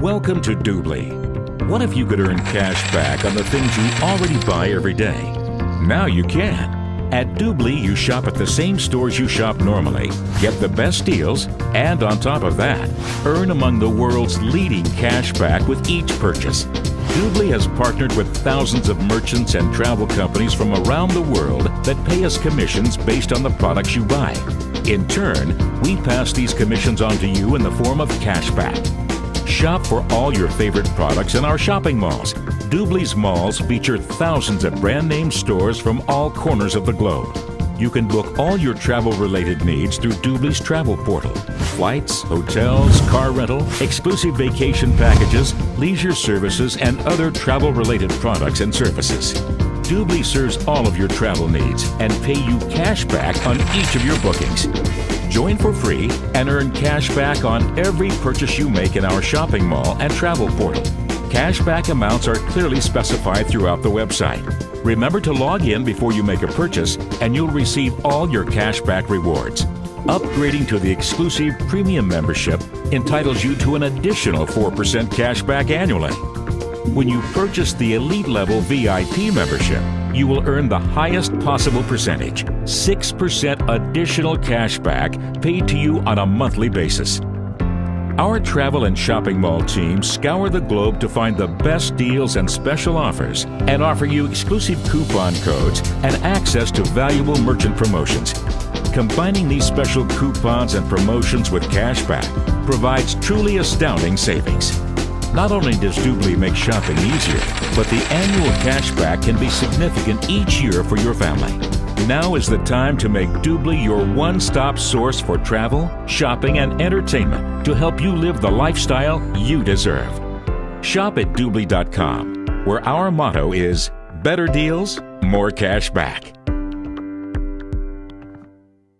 Welcome to Doobly. What if you could earn cash back on the things you already buy every day? Now you can. At Doobly, you shop at the same stores you shop normally, get the best deals, and on top of that, earn among the world's leading cash back with each purchase. Doobly has partnered with thousands of merchants and travel companies from around the world that pay us commissions based on the products you buy. In turn, we pass these commissions on to you in the form of cash back. Shop for all your favorite products in our shopping malls. Doobly's malls feature thousands of brand name stores from all corners of the globe. You can book all your travel-related needs through Doobly's travel portal. Flights, hotels, car rental, exclusive vacation packages, leisure services, and other travel-related products and services. Doobly serves all of your travel needs and pay you cash back on each of your bookings. Join for free and earn cash back on every purchase you make in our shopping mall and travel portal. Cashback amounts are clearly specified throughout the website. Remember to log in before you make a purchase and you'll receive all your cashback rewards. Upgrading to the exclusive premium membership entitles you to an additional 4% cashback annually. When you purchase the elite level VIP membership, you will earn the highest possible percentage, 6% additional cashback paid to you on a monthly basis. Our travel and shopping mall teams scour the globe to find the best deals and special offers and offer you exclusive coupon codes and access to valuable merchant promotions. Combining these special coupons and promotions with cashback provides truly astounding savings. Not only does Doobly make shopping easier, but the annual cashback can be significant each year for your family. Now is the time to make Doobly your one-stop source for travel, shopping, and entertainment to help you live the lifestyle you deserve. Shop at Doobly.com, where our motto is better deals, more cash back.